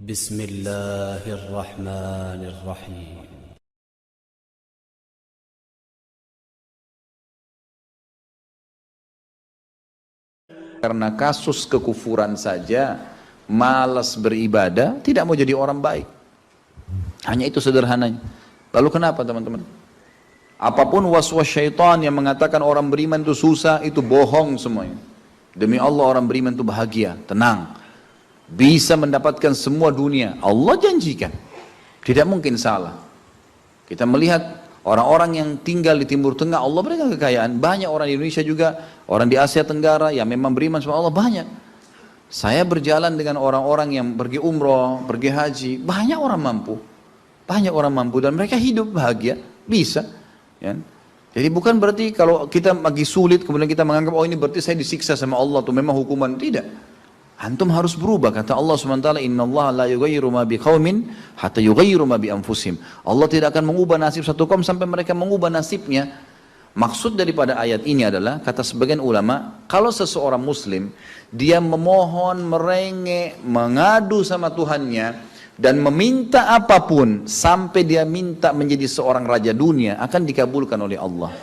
بسم الله الرحمن الرحيم. Karena kasus kekufuran saja, malas beribadah, tidak mau jadi orang baik. Hanya itu sederhananya. Lalu kenapa teman-teman? Apapun waswas syaitan yang mengatakan orang beriman itu susah, itu bohong semuanya. Demi Allah orang beriman itu bahagia, tenang. Bisa mendapatkan semua dunia. Allah janjikan. Tidak mungkin salah. Kita melihat orang-orang yang tinggal di Timur Tengah, Allah berikan kekayaan. Banyak orang di Indonesia juga, orang di Asia Tenggara yang memang beriman sama Allah banyak. Saya berjalan dengan orang-orang yang pergi umroh, pergi haji, banyak orang mampu. Banyak orang mampu dan mereka hidup bahagia, bisa. Ya. Jadi bukan berarti kalau kita lagi sulit kemudian kita menganggap oh ini berarti saya disiksa sama Allah tuh memang hukuman, tidak. Antum harus berubah, kata Allah SWT, innallaha la yughayyiru ma biqaumin hatta yughayyiru ma bi anfusihim. Allah tidak akan mengubah nasib satu kaum sampai mereka mengubah nasibnya. Maksud daripada ayat ini adalah, kata sebagian ulama, kalau seseorang muslim dia memohon, merengek, mengadu sama Tuhannya dan meminta apapun sampai dia minta menjadi seorang raja dunia, akan dikabulkan oleh Allah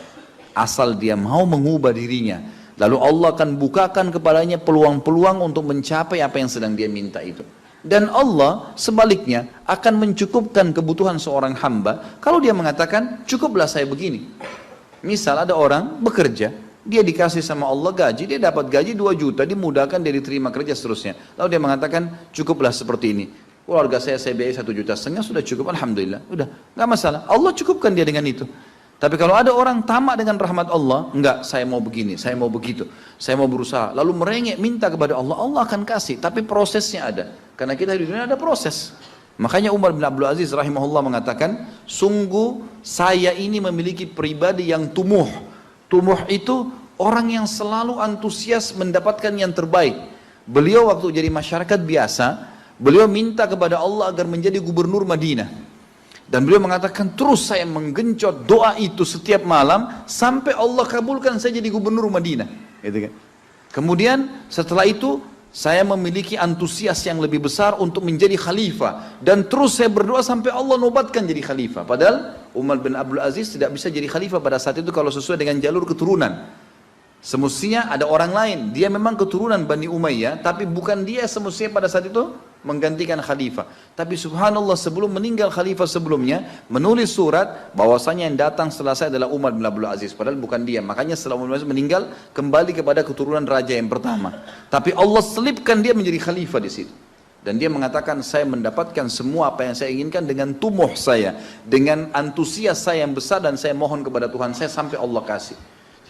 asal dia mau mengubah dirinya. Lalu Allah akan bukakan kepadanya peluang-peluang untuk mencapai apa yang sedang dia minta itu. Dan Allah sebaliknya akan mencukupkan kebutuhan seorang hamba kalau dia mengatakan cukuplah saya begini. Misal ada orang bekerja, dia dikasih sama Allah gaji, dia dapat gaji 2 juta, dimudahkan dia diterima kerja seterusnya. Lalu dia mengatakan cukuplah seperti ini. Keluarga saya biayai 1,5 juta, sudah cukup, alhamdulillah, udah, nggak masalah. Allah cukupkan dia dengan itu. Tapi kalau ada orang tamak dengan rahmat Allah, enggak, saya mau begini, saya mau begitu, saya mau berusaha, lalu merengek minta kepada Allah, Allah akan kasih, tapi prosesnya ada. Karena kita di dunia ada proses. Makanya Umar bin Abdul Aziz rahimahullah mengatakan, sungguh saya ini memiliki pribadi yang tumuh. Tumuh itu orang yang selalu antusias mendapatkan yang terbaik. Beliau waktu jadi masyarakat biasa, beliau minta kepada Allah agar menjadi gubernur Madinah. Dan beliau mengatakan terus saya menggencot doa itu setiap malam sampai Allah kabulkan saya jadi gubernur Madinah. Gitu kan. Kemudian setelah itu saya memiliki antusias yang lebih besar untuk menjadi khalifah. Dan terus saya berdoa sampai Allah nobatkan jadi khalifah. Padahal Umar bin Abdul Aziz tidak bisa jadi khalifah pada saat itu kalau sesuai dengan jalur keturunan. Semestinya ada orang lain. Dia memang keturunan Bani Umayyah, tapi bukan dia semestinya pada saat itu menggantikan khalifah. Tapi subhanallah sebelum meninggal khalifah sebelumnya menulis surat bahwasanya yang datang setelah saya adalah Umar bin Abdul Aziz, padahal bukan dia. Makanya setelah Umar bin Abdul Aziz meninggal kembali kepada keturunan raja yang pertama. Tapi Allah selipkan dia menjadi khalifah di situ. Dan dia mengatakan saya mendapatkan semua apa yang saya inginkan dengan tumuh saya, dengan antusias saya yang besar, dan saya mohon kepada Tuhan saya sampai Allah kasih.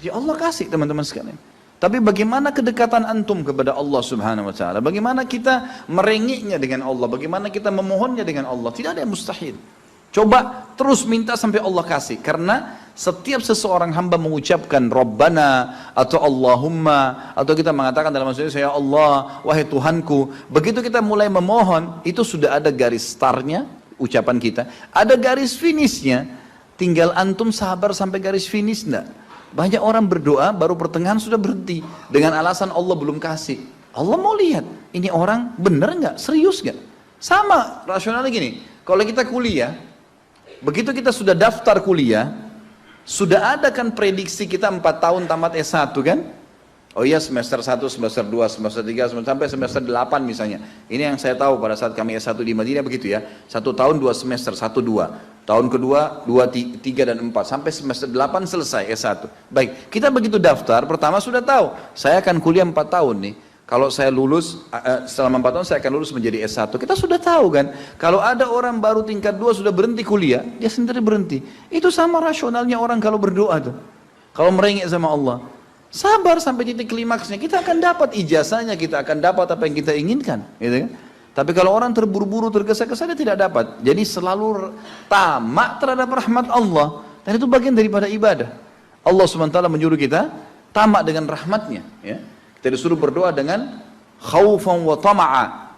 Jadi Allah kasih teman-teman sekalian. Tapi bagaimana kedekatan antum kepada Allah subhanahu wa ta'ala? Bagaimana kita merengeknya dengan Allah? Bagaimana kita memohonnya dengan Allah? Tidak ada yang mustahil. Coba terus minta sampai Allah kasih. Karena setiap seseorang hamba mengucapkan Rabbana atau Allahumma, atau kita mengatakan dalam maksudnya ya Allah, wahai Tuhanku. Begitu kita mulai memohon, itu sudah ada garis startnya ucapan kita. Ada garis finishnya. Tinggal antum sabar sampai garis finish enggak? Banyak orang berdoa baru pertengahan sudah berhenti dengan alasan Allah belum kasih. Allah mau lihat ini orang benar nggak, serius nggak. Sama rasionalnya gini, kalau kita kuliah, begitu kita sudah daftar kuliah, sudah ada kan prediksi kita 4 tahun tamat S1 kan? Oh iya semester 1, semester 2, semester 3, sampai semester 8 misalnya. Ini yang saya tahu pada saat kami S1 di Madinah begitu ya. 1 tahun 2 semester, 1, 2. Tahun kedua, 2, 3, dan 4. Sampai semester 8 selesai S1. Baik, kita begitu daftar, pertama sudah tahu. Saya akan kuliah 4 tahun nih. Kalau saya lulus, selama 4 tahun saya akan lulus menjadi S1. Kita sudah tahu kan. Kalau ada orang baru tingkat 2 sudah berhenti kuliah, dia sendiri berhenti. Itu sama rasionalnya orang kalau berdoa tuh. Kalau merengek sama Allah. Sabar sampai titik klimaksnya. Kita akan dapat ijazahnya, kita akan dapat apa yang kita inginkan. Gitu kan. Tapi kalau orang terburu-buru, tergesa-gesa, dia tidak dapat. Jadi selalu tamak terhadap rahmat Allah. Dan itu bagian daripada ibadah. Allah SWT menyuruh kita tamak dengan rahmatnya. Ya. Kita disuruh berdoa dengan khaufan wa tama'a.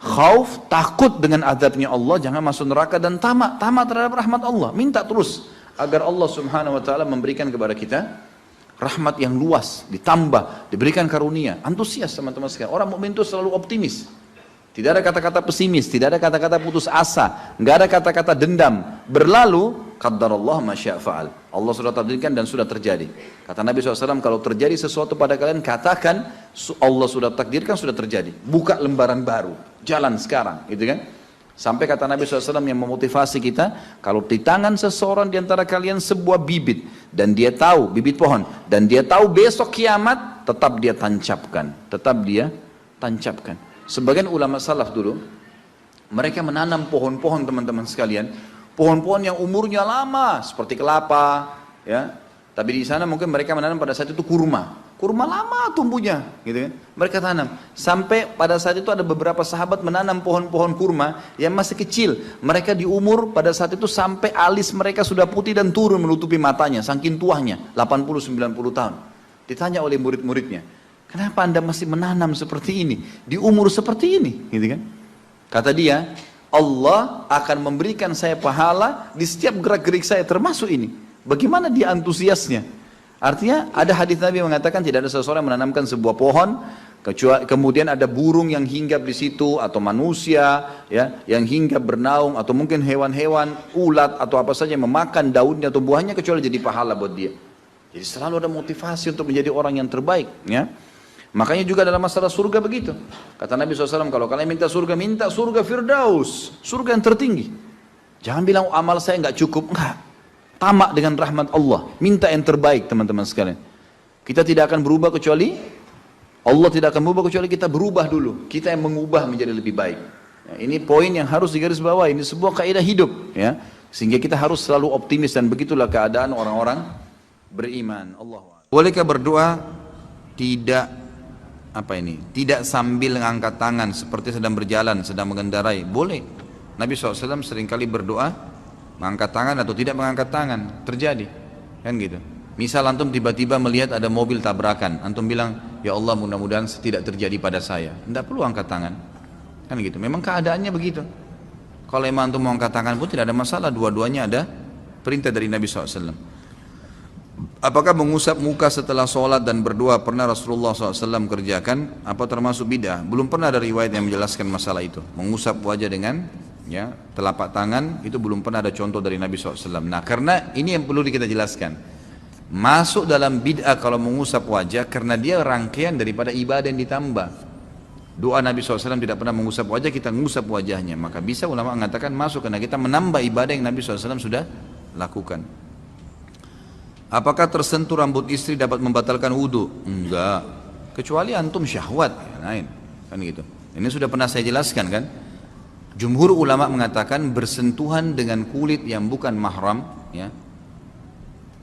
Khauf, takut dengan azabnya Allah, jangan masuk neraka, dan tamak terhadap rahmat Allah. Minta terus agar Allah SWT memberikan kepada kita rahmat yang luas, ditambah, diberikan karunia. Antusias teman-teman sekalian. Orang mukmin itu selalu optimis. Tidak ada kata-kata pesimis, tidak ada kata-kata putus asa, nggak ada kata-kata dendam. Berlalu, qaddarallah ma syaa fa'al. Allah sudah takdirkan dan sudah terjadi. Kata Nabi SAW, kalau terjadi sesuatu pada kalian, katakan Allah sudah takdirkan, sudah terjadi. Buka lembaran baru, jalan sekarang, gitu kan? Sampai kata Nabi SAW yang memotivasi kita, kalau di tangan seseorang di antara kalian sebuah bibit, dan dia tahu, bibit pohon, dan dia tahu besok kiamat, tetap dia tancapkan, Sebagian ulama salaf dulu, mereka menanam pohon-pohon teman-teman sekalian, pohon-pohon yang umurnya lama, seperti kelapa, ya. Tapi di sana mungkin mereka menanam pada saat itu kurma lama tumbuhnya, gitu kan. Mereka tanam, sampai pada saat itu ada beberapa sahabat menanam pohon-pohon kurma yang masih kecil. Mereka di umur pada saat itu sampai alis mereka sudah putih dan turun menutupi matanya, saking tuanya, 80-90 tahun. Ditanya oleh murid-muridnya, kenapa anda masih menanam seperti ini, di umur seperti ini, gitu kan? Kata dia, Allah akan memberikan saya pahala di setiap gerak-gerik saya, termasuk ini. Bagaimana dia antusiasnya? Artinya ada hadis Nabi mengatakan tidak ada seseorang yang menanamkan sebuah pohon, kemudian ada burung yang hinggap di situ, atau manusia ya, yang hinggap bernaung, atau mungkin hewan-hewan, ulat atau apa saja yang memakan daunnya atau buahnya, kecuali jadi pahala buat dia. Jadi selalu ada motivasi untuk menjadi orang yang terbaik, ya. Makanya juga dalam masalah surga begitu. Kata Nabi SAW, kalau kalian minta surga Firdaus, surga yang tertinggi. Jangan bilang amal saya nggak cukup, enggak. Tamak dengan rahmat Allah, minta yang terbaik teman-teman sekalian. Kita tidak akan berubah kecuali Allah tidak akan berubah kecuali kita berubah dulu. Kita yang mengubah menjadi lebih baik. Ya, ini poin yang harus digarisbawahi. Ini sebuah kaidah hidup, ya. Sehingga kita harus selalu optimis, dan begitulah keadaan orang-orang beriman. Allah. Bolehkah berdoa tidak sambil mengangkat tangan seperti sedang berjalan, sedang mengendarai? Boleh. Nabi SAW seringkali berdoa mengangkat tangan atau tidak mengangkat tangan, terjadi, kan gitu. Misal antum tiba-tiba melihat ada mobil tabrakan, antum bilang, ya Allah mudah-mudahan tidak terjadi pada saya. Tidak perlu angkat tangan, kan gitu. Memang keadaannya begitu. Kalau emang antum mau angkat tangan pun tidak ada masalah, dua-duanya ada perintah dari Nabi SAW. Apakah mengusap muka setelah sholat dan berdoa pernah Rasulullah SAW kerjakan? Apa termasuk bid'ah? Belum pernah ada riwayat yang menjelaskan masalah itu. Mengusap wajah dengan telapak tangan, itu belum pernah ada contoh dari Nabi SAW. Nah, karena ini yang perlu kita jelaskan. Masuk dalam bid'ah kalau mengusap wajah, karena dia rangkaian daripada ibadah yang ditambah. Doa Nabi SAW tidak pernah mengusap wajah, kita mengusap wajahnya. Maka bisa ulama mengatakan masuk, karena kita menambah ibadah yang Nabi SAW sudah lakukan. Apakah tersentuh rambut istri dapat membatalkan wudhu? Enggak, kecuali antum syahwat, lain, kan gitu. Ini sudah pernah saya jelaskan, kan. Jumhur ulama mengatakan bersentuhan dengan kulit yang bukan mahram, ya,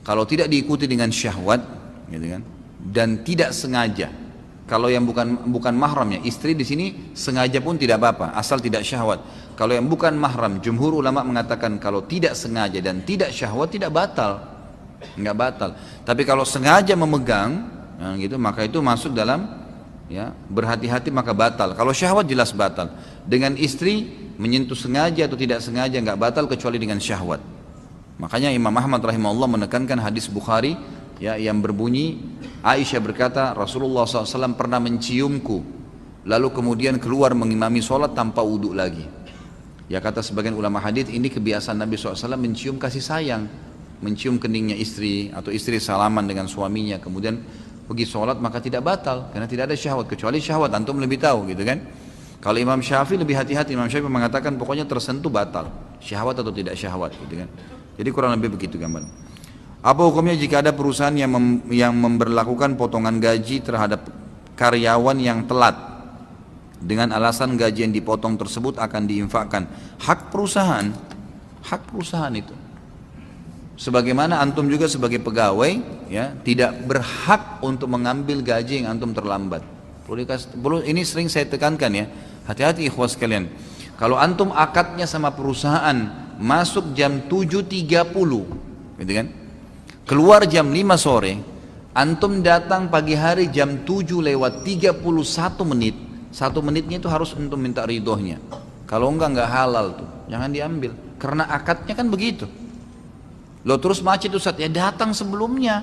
kalau tidak diikuti dengan syahwat, gitu kan, dan tidak sengaja. Kalau yang bukan mahram, ya, istri di sini sengaja pun tidak apa-apa, asal tidak syahwat. Kalau yang bukan mahram, jumhur ulama mengatakan kalau tidak sengaja dan tidak syahwat tidak batal, nggak batal. Tapi kalau sengaja memegang, gitu, maka itu masuk dalam, ya, berhati-hati maka batal. Kalau syahwat jelas batal. Dengan istri menyentuh sengaja atau tidak sengaja nggak batal kecuali dengan syahwat. Makanya Imam Ahmad rahimahullah menekankan hadis Bukhari, ya, yang berbunyi Aisyah berkata Rasulullah SAW pernah menciumku, lalu kemudian keluar mengimami sholat tanpa wudhu lagi. Ya, kata sebagian ulama hadis, ini kebiasaan Nabi SAW mencium kasih sayang, mencium keningnya istri, atau istri salaman dengan suaminya kemudian pergi sholat, maka tidak batal karena tidak ada syahwat. Kecuali syahwat, antum lebih tahu, gitu kan. Kalau Imam Syafi'i lebih hati-hati. Imam Syafi'i mengatakan pokoknya tersentuh batal, syahwat atau tidak syahwat, gitu kan. Jadi kurang lebih begitu gambar. Apa hukumnya jika ada perusahaan yang memberlakukan potongan gaji terhadap karyawan yang telat dengan alasan gaji yang dipotong tersebut akan diinfakkan? Hak perusahaan itu. Sebagaimana antum juga sebagai pegawai, ya, tidak berhak untuk mengambil gaji yang antum terlambat. Ini sering saya tekankan, ya, hati-hati ikhwas sekalian. Kalau antum akadnya sama perusahaan masuk jam 7.30, gitu kan, keluar jam 5 sore, antum datang pagi hari jam 7:31, 1 menitnya itu harus antum minta ridhonya. Kalau enggak halal tuh, jangan diambil, karena akadnya kan begitu. Loh, terus macet Ustaz, ya datang sebelumnya,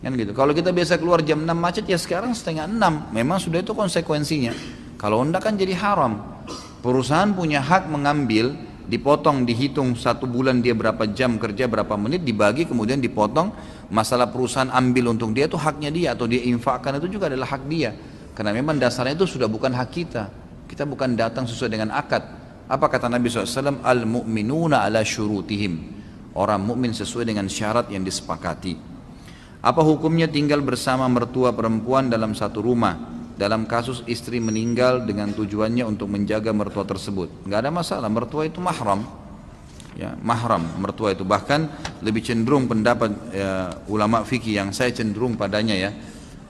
kan gitu. Kalau kita biasa keluar jam 6 macet, ya sekarang setengah 6, memang sudah itu konsekuensinya. Kalau enggak kan jadi haram. Perusahaan punya hak mengambil, dipotong, dihitung 1 bulan dia berapa jam kerja, berapa menit, dibagi kemudian dipotong. Masalah perusahaan ambil untuk dia itu haknya dia, atau dia infakkan itu juga adalah hak dia. Karena memang dasarnya itu sudah bukan hak kita. Kita bukan datang sesuai dengan akad. Apa kata Nabi SAW? Al-mu'minuna ala syurutihim. Orang mukmin sesuai dengan syarat yang disepakati. Apa hukumnya tinggal bersama mertua perempuan dalam satu rumah? Dalam kasus istri meninggal dengan tujuannya untuk menjaga mertua tersebut, nggak ada masalah. Mertua itu mahram, ya, mahram mertua itu. Bahkan lebih cenderung pendapat ulama fikih yang saya cenderung padanya ya.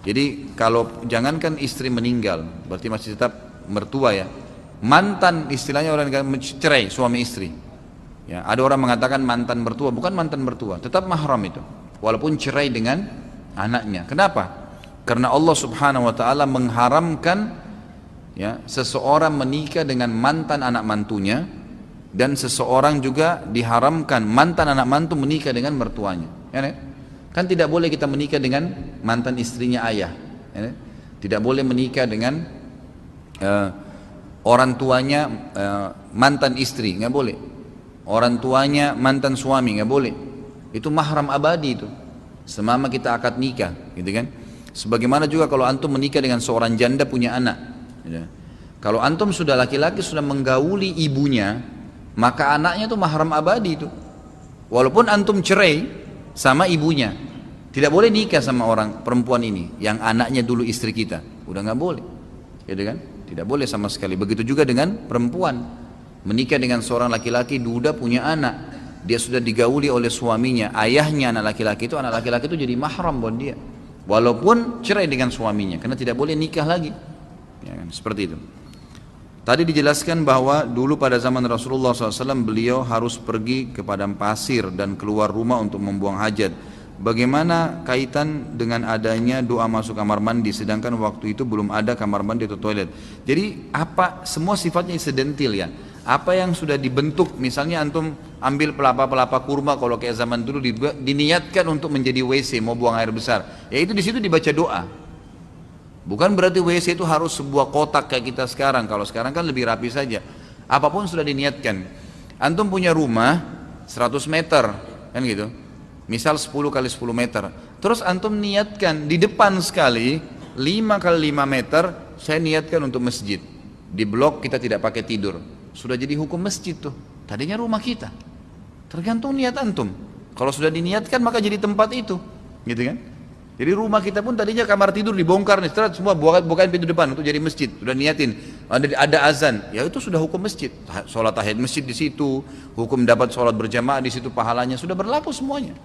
Jadi kalau jangankan istri meninggal, berarti masih tetap mertua ya. Mantan, istilahnya orang cerai suami istri. Ya, ada orang mengatakan mantan mertua, bukan mantan mertua, tetap mahram itu. Walaupun cerai dengan anaknya. Kenapa? Karena Allah Subhanahu wa taala mengharamkan ya seseorang menikah dengan mantan anak mantunya, dan seseorang juga diharamkan mantan anak mantu menikah dengan mertuanya. Ya, kan tidak boleh kita menikah dengan mantan istrinya ayah. Ya, tidak boleh menikah dengan orang tuanya mantan istri, nggak boleh. Orang tuanya mantan suami, nggak boleh. Itu mahram abadi itu. Selama kita akad nikah, gitu kan? Sebagaimana juga kalau antum menikah dengan seorang janda punya anak, gitu. Kalau antum sudah laki-laki sudah menggauli ibunya, maka anaknya itu mahram abadi itu. Walaupun antum cerai sama ibunya, tidak boleh nikah sama orang perempuan ini yang anaknya dulu istri kita, udah nggak boleh, gitu kan? Tidak boleh sama sekali. Begitu juga dengan perempuan menikah dengan seorang laki-laki, duda punya anak, dia sudah digauli oleh suaminya, ayahnya anak laki-laki itu jadi mahram buat dia. Walaupun cerai dengan suaminya, karena tidak boleh nikah lagi, ya kan? Seperti itu. Tadi dijelaskan bahwa dulu pada zaman Rasulullah SAW beliau harus pergi ke padang pasir dan keluar rumah untuk membuang hajat. Bagaimana kaitan dengan adanya doa masuk kamar mandi, sedangkan waktu itu belum ada kamar mandi atau toilet. Jadi apa semua sifatnya insidental ya. Apa yang sudah dibentuk, misalnya antum ambil pelapa-pelapa kurma kalau kayak zaman dulu diniatkan untuk menjadi WC, mau buang air besar, ya itu di situ dibaca doa. Bukan berarti WC itu harus sebuah kotak kayak kita sekarang. Kalau sekarang kan lebih rapi saja. Apapun sudah diniatkan. Antum punya rumah 100 meter kan gitu. Misal 10 kali 10 meter. Terus antum niatkan di depan sekali 5 kali 5 meter saya niatkan untuk masjid. Di blok kita tidak pakai tidur. Sudah jadi hukum masjid tuh. Tadinya rumah kita. Tergantung niat antum. Kalau sudah diniatkan maka jadi tempat itu, gitu kan? Jadi rumah kita pun tadinya kamar tidur dibongkar nih, semua bukain pintu depan untuk jadi masjid. Sudah niatin. Ada azan, ya itu sudah hukum masjid. Sholat tahiyat masjid di situ, hukum dapat sholat berjamaah di situ, pahalanya sudah berlaku semuanya.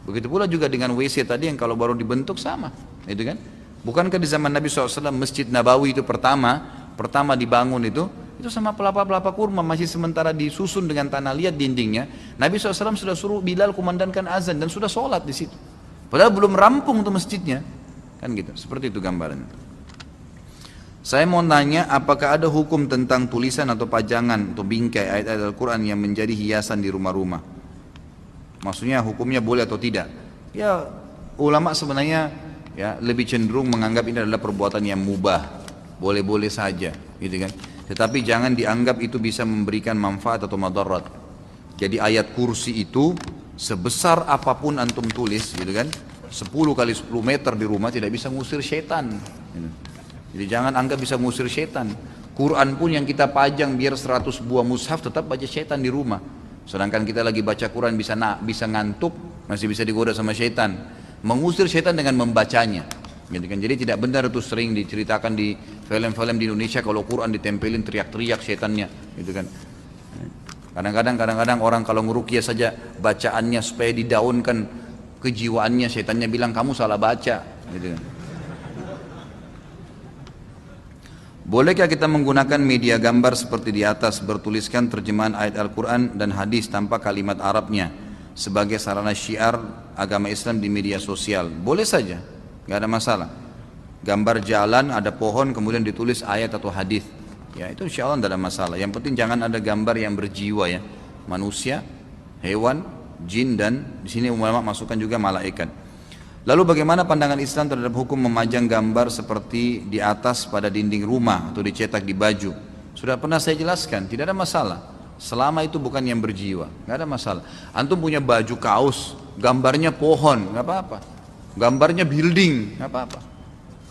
Begitu pula juga dengan WC tadi yang kalau baru dibentuk sama, gitu kan? Bukankah di zaman Nabi SAW Masjid Nabawi itu pertama dibangun itu sama pelapa-pelapa kurma, masih sementara disusun dengan tanah liat dindingnya. Nabi SAW sudah suruh Bilal kumandangkan azan dan sudah sholat di situ. Padahal belum rampung tuh masjidnya, kan gitu. Seperti itu gambarannya. Saya mau nanya, apakah ada hukum tentang tulisan atau pajangan atau bingkai ayat-ayat Al-Quran yang menjadi hiasan di rumah-rumah? Maksudnya hukumnya boleh atau tidak? Ya ulama sebenarnya ya lebih cenderung menganggap ini adalah perbuatan yang mubah, boleh-boleh saja, gitu kan. Tetapi jangan dianggap itu bisa memberikan manfaat atau madarat. Jadi ayat kursi itu sebesar apapun antum tulis, gitu kan, 10 kali 10 meter di rumah tidak bisa ngusir syaitan, gitu. Jadi jangan anggap bisa ngusir syaitan. Quran pun yang kita pajang biar 100 buah mushaf tetap baca syaitan di rumah. Sedangkan kita lagi baca Quran bisa ngantuk, masih bisa digoda sama syaitan. Mengusir syaitan dengan membacanya, gitu kan. Jadi tidak benar itu sering diceritakan di film-film di Indonesia kalau Quran ditempelin teriak-teriak syaitannya, gitu kan. Kadang-kadang orang kalau ngeruqyah saja bacaannya supaya didaunkan kejiwaannya, syaitannya bilang kamu salah baca, gitu kan. Bolehkah kita menggunakan media gambar seperti di atas bertuliskan terjemahan ayat Al-Quran dan hadis tanpa kalimat Arabnya sebagai sarana syiar agama Islam di media sosial? Boleh saja, nggak ada masalah. Gambar jalan, ada pohon, kemudian ditulis ayat atau hadis, ya itu insya Allah tidak ada masalah. Yang penting jangan ada gambar yang berjiwa ya, manusia, hewan, jin, dan di sini ulama masukkan juga malaikat. Lalu bagaimana pandangan Islam terhadap hukum memajang gambar seperti di atas pada dinding rumah atau dicetak di baju? Sudah pernah saya jelaskan, tidak ada masalah. Selama itu bukan yang berjiwa, nggak ada masalah. Antum punya baju kaos, gambarnya pohon, nggak apa-apa. Gambarnya building, nggak apa-apa.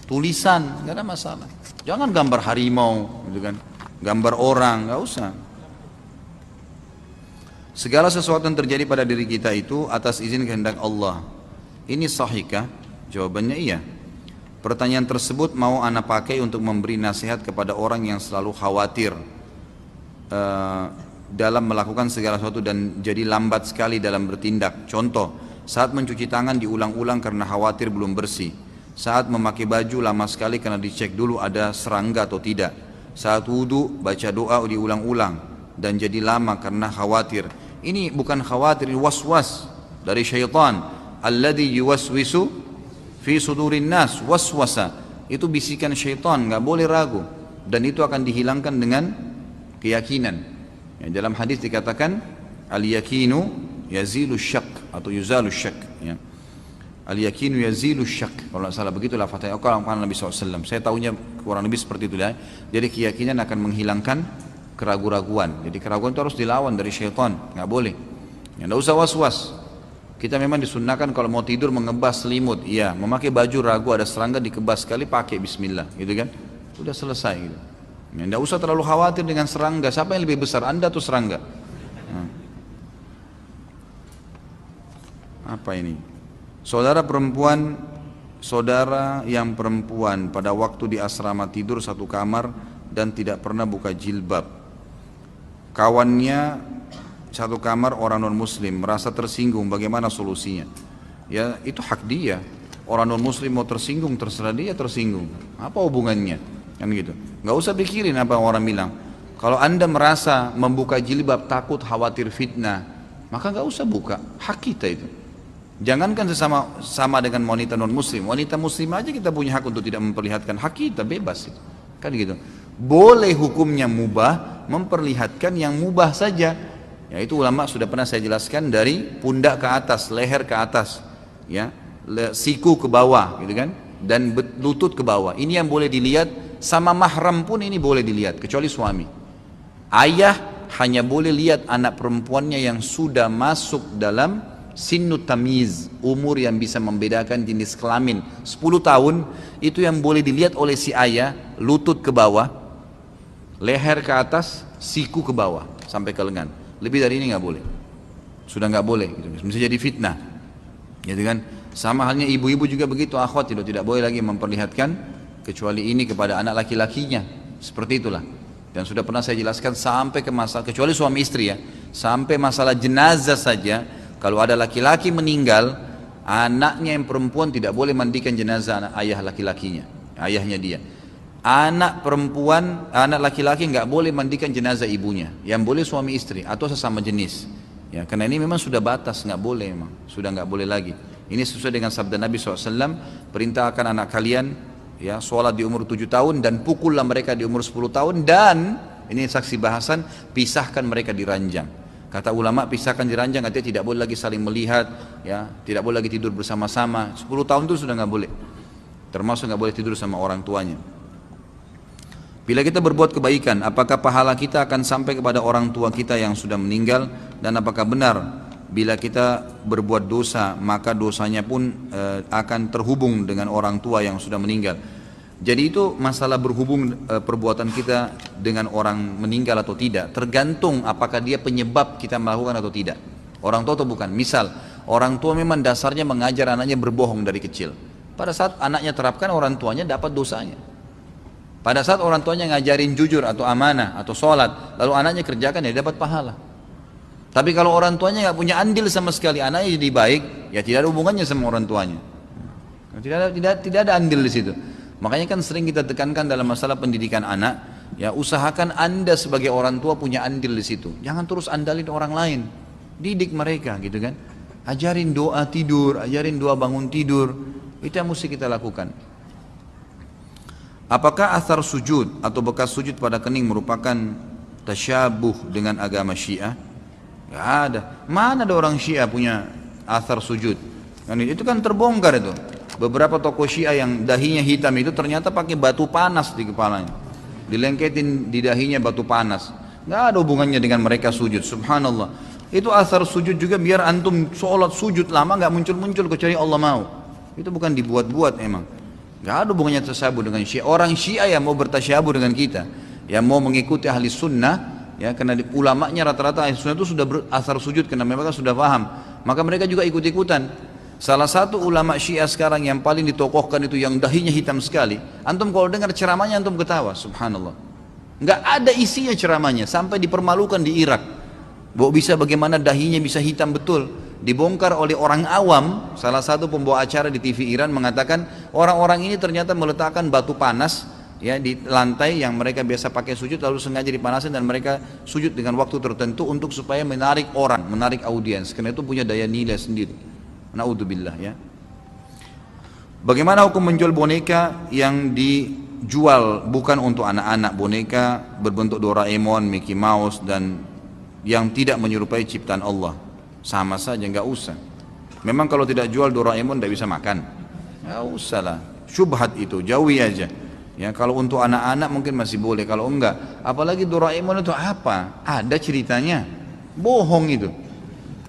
Tulisan, nggak ada masalah. Jangan gambar harimau, gitu kan? Gambar orang, nggak usah. Segala sesuatu yang terjadi pada diri kita itu atas izin kehendak Allah. Ini sahihkah? Jawabannya iya. Pertanyaan tersebut mau ana pakai untuk memberi nasihat kepada orang yang selalu khawatir dalam melakukan segala sesuatu dan jadi lambat sekali dalam bertindak. Contoh, saat mencuci tangan diulang-ulang karena khawatir belum bersih. Saat memakai baju lama sekali karena dicek dulu ada serangga atau tidak. Saat wudhu baca doa diulang-ulang dan jadi lama karena khawatir. Ini bukan khawatir, ini was-was dari syaitan. Alladhi yuwaswisu fi sudurin nas, waswasa. Itu bisikan syaitan, nggak boleh ragu. Dan itu akan dihilangkan dengan keyakinan. Ya, dalam hadis dikatakan al-yakinu yazilu syak atau yuzalu syak. Ya. Al-yakinu yazilu syak. Kalau tidak salah begitu lafadznya. Kalau Nabi SAW. Saya tahunya kurang lebih seperti itu ya. Jadi keyakinan akan menghilangkan keraguan-raguan. Jadi keraguan itu harus dilawan dari syaitan, nggak boleh. Ya, nggak usah was-was. Kita memang disunnahkan kalau mau tidur mengebas selimut, iya. Memakai baju ragu ada serangga dikebas sekali pakai Bismillah, gitu kan? Sudah selesai. Gitu. Ya, tidak usah terlalu khawatir dengan serangga. Siapa yang lebih besar, Anda atau serangga? Nah. Apa ini? Saudara yang perempuan pada waktu di asrama tidur satu kamar dan tidak pernah buka jilbab. Kawannya satu kamar orang non muslim merasa tersinggung, bagaimana solusinya? Ya itu hak dia. Orang non muslim mau tersinggung terserah dia tersinggung. Apa hubungannya? Kan gitu. Nggak usah pikirin apa orang bilang. Kalau anda merasa membuka jilbab takut khawatir fitnah, maka nggak usah buka. Hak kita itu. Jangankan sama dengan wanita non muslim. Wanita muslim aja kita punya hak untuk tidak memperlihatkan. Hak kita bebas itu. Kan gitu. Boleh hukumnya mubah memperlihatkan yang mubah saja. Ya itu ulama sudah pernah saya jelaskan dari pundak ke atas, leher ke atas, ya, siku ke bawah, gitu kan, dan lutut ke bawah. Ini yang boleh dilihat, sama mahram pun ini boleh dilihat, kecuali suami. Ayah hanya boleh lihat anak perempuannya yang sudah masuk dalam sinnut tamiz, umur yang bisa membedakan jenis kelamin. 10 tahun itu yang boleh dilihat oleh si ayah, lutut ke bawah, leher ke atas, siku ke bawah sampai ke lengan. Lebih dari ini nggak boleh, sudah nggak boleh, gitu. Bisa jadi fitnah, gitu kan? Sama halnya ibu-ibu juga begitu, akhwat tidak boleh lagi memperlihatkan kecuali ini kepada anak laki-lakinya, seperti itulah. Dan sudah pernah saya jelaskan sampai ke masalah kecuali suami istri ya, sampai masalah jenazah saja, kalau ada laki-laki meninggal, anaknya yang perempuan tidak boleh mandikan jenazah anak ayah laki-lakinya, ayahnya dia. Anak perempuan, anak laki-laki nggak boleh mandikan jenazah ibunya. Yang boleh suami istri atau sesama jenis. Ya, karena ini memang sudah batas, nggak boleh memang, sudah nggak boleh lagi. Ini sesuai dengan sabda Nabi SAW, perintahkan anak kalian ya sholat di umur 7 tahun dan pukullah mereka di umur 10 tahun dan ini saksi bahasan pisahkan mereka di ranjang. Kata ulama pisahkan di ranjang artinya tidak boleh lagi saling melihat, ya tidak boleh lagi tidur bersama-sama. 10 tahun itu sudah nggak boleh, termasuk nggak boleh tidur sama orang tuanya. Bila kita berbuat kebaikan, apakah pahala kita akan sampai kepada orang tua kita yang sudah meninggal? Dan apakah benar bila kita berbuat dosa, maka dosanya pun akan terhubung dengan orang tua yang sudah meninggal? Jadi itu masalah berhubung perbuatan kita dengan orang meninggal atau tidak, tergantung apakah dia penyebab kita melakukan atau tidak. Orang tua atau bukan. Misal, orang tua memang dasarnya mengajar anaknya berbohong dari kecil. Pada saat anaknya terapkan, orang tuanya dapat dosanya. Pada saat orang tuanya ngajarin jujur atau amanah atau sholat, lalu anaknya kerjakan, ya dapat pahala. Tapi kalau orang tuanya nggak punya andil sama sekali, anaknya jadi baik, ya tidak ada hubungannya sama orang tuanya. Tidak ada andil di situ. Makanya kan sering kita tekankan dalam masalah pendidikan anak, ya usahakan anda sebagai orang tua punya andil di situ. Jangan terus andalin orang lain. Didik mereka, gitu kan. Ajarin doa tidur, ajarin doa bangun tidur. Itu yang mesti kita lakukan. Apakah athar sujud atau bekas sujud pada kening merupakan tasyabuh dengan agama Syiah? Gak ada. Mana ada orang Syiah punya athar sujud? Gak Itu kan terbongkar itu. Beberapa tokoh Syiah yang dahinya hitam itu ternyata pakai batu panas di kepalanya. Dilengketin di dahinya batu panas. Nggak ada hubungannya dengan mereka sujud. Subhanallah. Itu asar sujud juga biar antum sholat sujud lama nggak muncul-muncul kecuali Allah mau. Itu bukan dibuat-buat emang. Nggak ada hubungannya tasyabuh dengan Syiah. Orang Syiah yang mau bertasyabuh dengan kita, yang mau mengikuti ahli sunnah, ya karena ulamanya rata-rata ahli sunnah itu sudah asar sujud karena mereka sudah paham. Maka mereka juga ikut-ikutan. Salah satu ulama Syiah sekarang yang paling ditokohkan itu yang dahinya hitam sekali. Antum kalau dengar ceramahnya antum ketawa, subhanallah. Nggak ada isinya ceramahnya, sampai dipermalukan di Irak. Bisa bagaimana dahinya bisa hitam betul. Dibongkar oleh orang awam, salah satu pembawa acara di TV Iran mengatakan orang-orang ini ternyata meletakkan batu panas ya di lantai yang mereka biasa pakai sujud, lalu sengaja dipanasin dan mereka sujud dengan waktu tertentu untuk supaya menarik orang, menarik audiens. Karena itu punya daya nilai sendiri. Naudzubillah ya. Bagaimana hukum menjual boneka yang dijual bukan untuk anak-anak, boneka berbentuk Doraemon, Mickey Mouse dan yang tidak menyerupai ciptaan Allah? Sama saja, nggak usah. Memang kalau tidak jual Doraemon tidak bisa makan, nggak usah lah. Syubhat itu jauhi aja. Ya kalau untuk anak-anak mungkin masih boleh, kalau enggak, apalagi Doraemon itu apa? Ada ceritanya, bohong itu,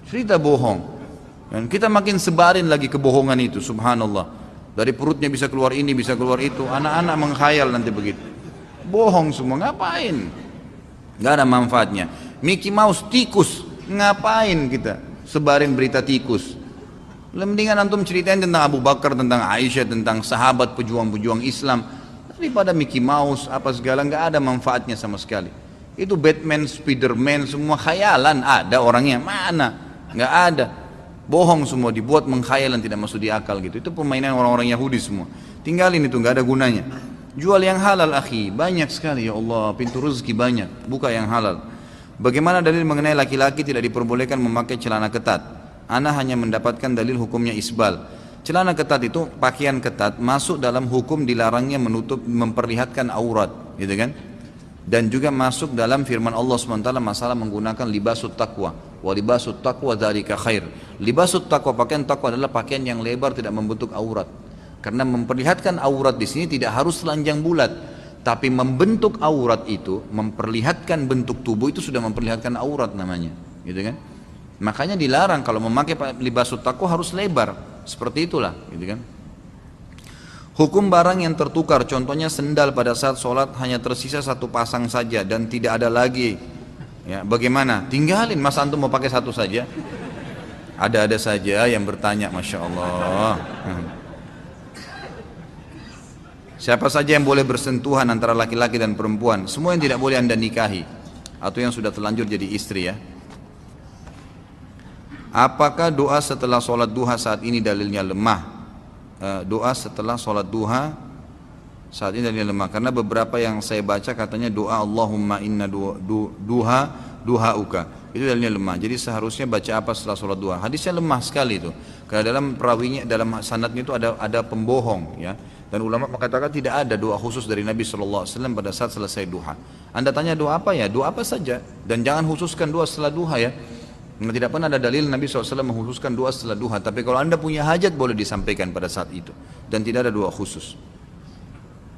cerita bohong. Dan kita makin sebarin lagi kebohongan itu, subhanallah. Dari perutnya bisa keluar ini, bisa keluar itu. Anak-anak menghayal nanti begitu. Bohong semua, ngapain? Gak ada manfaatnya. Mickey Mouse, tikus, ngapain kita sebarin berita tikus? Mendingan antum ceritain tentang Abu Bakar, tentang Aisyah, tentang sahabat pejuang-pejuang Islam. Daripada Mickey Mouse, apa segala, gak ada manfaatnya sama sekali. Itu Batman, Spiderman, semua khayalan. Ada orangnya, mana? Gak ada. Bohong semua, dibuat mengkhayalan, tidak masuk di akal gitu. Itu permainan orang-orang Yahudi semua. Tinggalin itu, nggak ada gunanya. Jual yang halal akhi, banyak sekali ya Allah, pintu rezeki banyak. Buka yang halal. Bagaimana dalil mengenai laki-laki tidak diperbolehkan memakai celana ketat? Ana hanya mendapatkan dalil hukumnya isbal. Celana ketat itu pakaian ketat masuk dalam hukum dilarangnya menutup, memperlihatkan aurat, gitu kan? Dan juga masuk dalam firman Allah SWT masalah menggunakan libasut taqwa. Wa libasut taqwa dzalika khair. Libasut taqwa, pakaian taqwa adalah pakaian yang lebar tidak membentuk aurat. Karena memperlihatkan aurat di sini tidak harus telanjang bulat, tapi membentuk aurat itu, memperlihatkan bentuk tubuh itu sudah memperlihatkan aurat namanya, gitu kan? Makanya dilarang kalau memakai libasut taqwa harus lebar, seperti itulah, gitu kan? Hukum barang yang tertukar, contohnya sendal pada saat sholat hanya tersisa satu pasang saja dan tidak ada lagi. Ya, bagaimana? Tinggalin, masa antum mau pakai satu saja? Ada-ada saja yang bertanya, Masya Allah. Siapa saja yang boleh bersentuhan antara laki-laki dan perempuan? Semua yang tidak boleh anda nikahi atau yang sudah terlanjur jadi istri ya. Apakah doa setelah sholat duha saat ini dalilnya lemah? Doa setelah sholat duha saat ini dalilnya lemah karena beberapa yang saya baca katanya doa Allahumma inna duhauka itu dalilnya lemah. Jadi seharusnya baca apa setelah sholat duha? Hadisnya lemah sekali itu karena dalam perawinya, dalam sanadnya itu ada pembohong ya. Dan ulama mengatakan tidak ada doa khusus dari Nabi SAW pada saat selesai duha. Anda tanya doa apa ya? Doa apa saja dan jangan khususkan doa setelah duha ya. Tidak pernah ada dalil Nabi SAW mengkhususkan doa setelah duha. Tapi kalau anda punya hajat boleh disampaikan pada saat itu. Dan tidak ada doa khusus.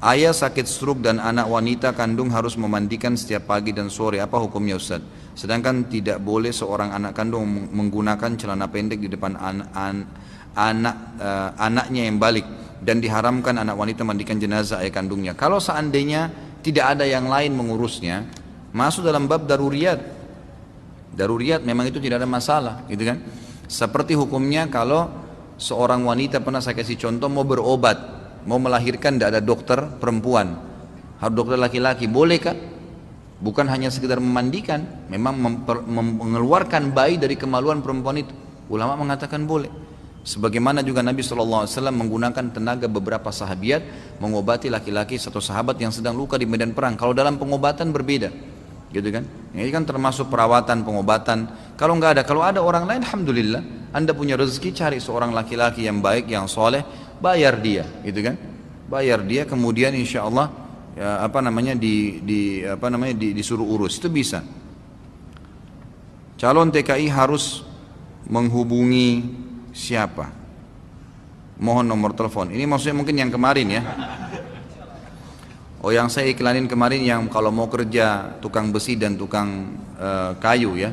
Ayah sakit stroke dan anak wanita kandung harus memandikan setiap pagi dan sore. Apa hukumnya Ustaz? Sedangkan tidak boleh seorang anak kandung menggunakan celana pendek di depan anaknya yang balik. Dan diharamkan anak wanita mandikan jenazah ayah kandungnya. Kalau seandainya tidak ada yang lain mengurusnya, masuk dalam bab daruriyat. Daruriyat memang itu tidak ada masalah, gitu kan? Seperti hukumnya kalau seorang wanita, pernah saya kasih contoh, mau berobat, mau melahirkan, tidak ada dokter perempuan, harus dokter laki-laki, bolehkah? Bukan hanya sekedar memandikan, memang mengeluarkan bayi dari kemaluan perempuan itu. Ulama mengatakan boleh. Sebagaimana juga Nabi SAW menggunakan tenaga beberapa sahabiat mengobati laki-laki satu sahabat yang sedang luka di medan perang. Kalau dalam pengobatan berbeda, gitu kan? Ini kan termasuk perawatan, pengobatan. Kalau nggak ada, kalau ada orang lain, alhamdulillah, anda punya rezeki, cari seorang laki-laki yang baik, yang soleh, bayar dia, gitu kan? Bayar dia, kemudian insya Allah, ya, disuruh urus, itu bisa. Calon TKI harus menghubungi siapa? Mohon nomor telepon. Ini maksudnya mungkin yang kemarin ya. Oh, yang saya iklanin kemarin yang kalau mau kerja tukang besi dan tukang kayu ya,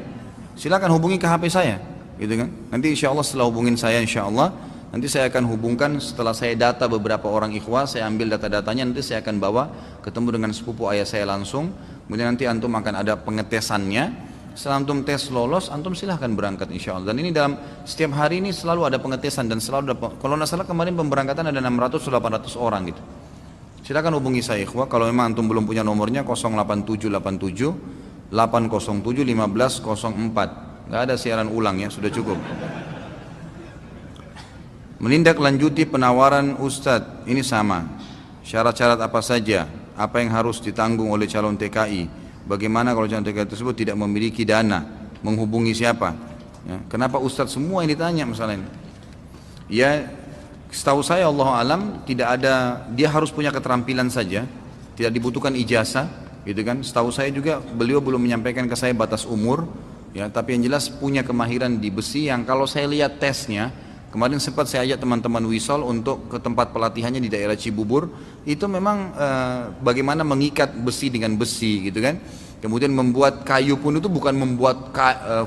silakan hubungi ke HP saya, gitu kan? Nanti insya Allah setelah hubungin saya, insya Allah nanti saya akan hubungkan setelah saya data beberapa orang ikhwah, saya ambil data-datanya, nanti saya akan bawa ketemu dengan sepupu ayah saya langsung. Kemudian nanti antum akan ada pengetesannya. Setelah antum tes lolos, antum silahkan berangkat insya Allah. Dan ini dalam setiap hari ini selalu ada pengetesan dan selalu ada, kalau nggak salah kemarin pemberangkatan ada 600-800 orang gitu. Silakan hubungi saya ikhwah, kalau memang antum belum punya nomornya 08787 807 1504. Nggak ada siaran ulang ya, sudah cukup. Menindaklanjuti penawaran Ustadz, ini sama. Syarat-syarat apa saja? Apa yang harus ditanggung oleh calon TKI? Bagaimana kalau calon TKI tersebut tidak memiliki dana? Menghubungi siapa? Ya, kenapa Ustadz semua ini tanya masalah ini? Ya, setahu saya Allah alam tidak ada, dia harus punya keterampilan saja, tidak dibutuhkan ijazah, gitu kan? Setahu saya juga beliau belum menyampaikan ke saya batas umur, ya. Tapi yang jelas punya kemahiran di besi yang kalau saya lihat tesnya, kemarin sempat saya ajak teman-teman Wisol untuk ke tempat pelatihannya di daerah Cibubur, itu memang bagaimana mengikat besi dengan besi, gitu kan? Kemudian membuat kayu pun itu bukan membuat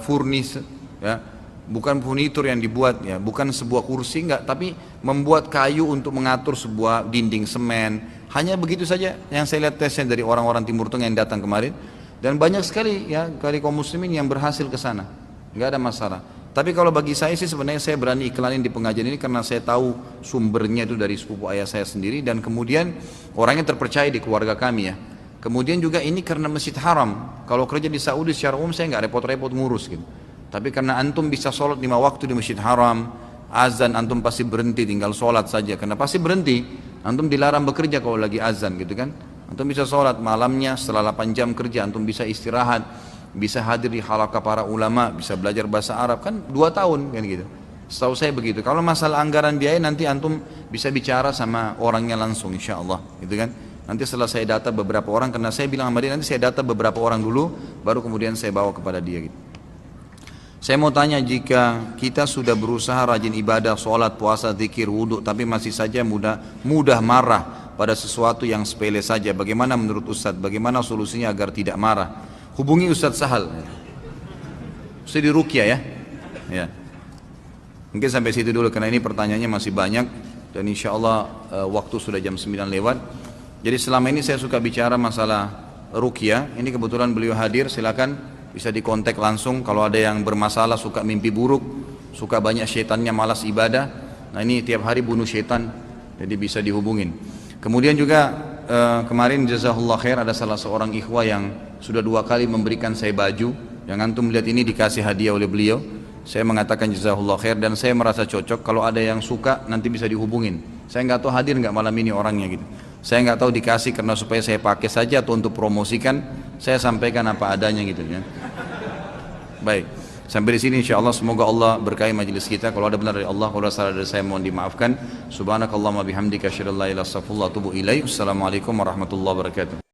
furnis, ya. Bukan furnitur yang dibuat ya, bukan sebuah kursi enggak, tapi membuat kayu untuk mengatur sebuah dinding semen. Hanya begitu saja yang saya lihat tesnya dari orang-orang Timur Tengah yang datang kemarin, dan banyak sekali ya dari kaum muslimin yang berhasil ke sana. Enggak ada masalah. Tapi kalau bagi saya sih sebenarnya saya berani iklanin di pengajian ini karena saya tahu sumbernya itu dari sepupu ayah saya sendiri, dan kemudian orangnya terpercaya di keluarga kami ya. Kemudian juga ini karena Masjid Haram. Kalau kerja di Saudi secara umum saya nggak repot-repot ngurus gitu. Tapi karena antum bisa sholat 5 waktu di Masjid Haram, azan antum pasti berhenti tinggal sholat saja, karena pasti berhenti, antum dilarang bekerja kalau lagi azan gitu kan. Antum bisa sholat malamnya setelah 8 jam kerja, antum bisa istirahat, bisa hadir di halaqah para ulama, bisa belajar bahasa Arab, kan 2 tahun kan gitu. Setahu saya begitu. Kalau masalah anggaran biaya nanti antum bisa bicara sama orangnya langsung insya Allah gitu kan. Nanti setelah saya data beberapa orang, karena saya bilang sama dia nanti saya data beberapa orang dulu, baru kemudian saya bawa kepada dia gitu. Saya mau tanya, jika kita sudah berusaha rajin ibadah, sholat, puasa, zikir, wudhu, tapi masih saja mudah marah pada sesuatu yang sepele saja, bagaimana menurut Ustadz? Bagaimana solusinya agar tidak marah? Hubungi Ustadz Sahal. Ustadz di Ruqyah ya. Mungkin sampai situ dulu karena ini pertanyaannya masih banyak, dan insya Allah waktu sudah jam 9 lewat. Jadi selama ini saya suka bicara masalah Ruqyah. Ini kebetulan beliau hadir, silakan bisa dikontak langsung kalau ada yang bermasalah, suka mimpi buruk, suka banyak syaitannya, malas ibadah. Nah ini tiap hari bunuh syaitan, jadi bisa dihubungin. Kemudian juga kemarin jazakallah khair ada salah seorang ikhwah yang sudah 2 kali memberikan saya baju, yang antum lihat ini dikasih hadiah oleh beliau. Saya mengatakan jazakallah khair dan saya merasa cocok. Kalau ada yang suka nanti bisa dihubungin. Saya nggak tahu hadir nggak malam ini orangnya gitu. Saya nggak tahu dikasih karena supaya saya pakai saja atau untuk promosikan. Saya sampaikan apa adanya gitu ya. Baik, sampai di sini insyaallah, semoga Allah berkahi majelis kita. Kalau ada benar dari Allah, kalau ada salah dari saya mohon dimaafkan. Subhanakallahumma bihamdika asyhadu an la ilaha illa anta astaghfiruka wa atubu ilaik. Assalamualaikum warahmatullahi wabarakatuh.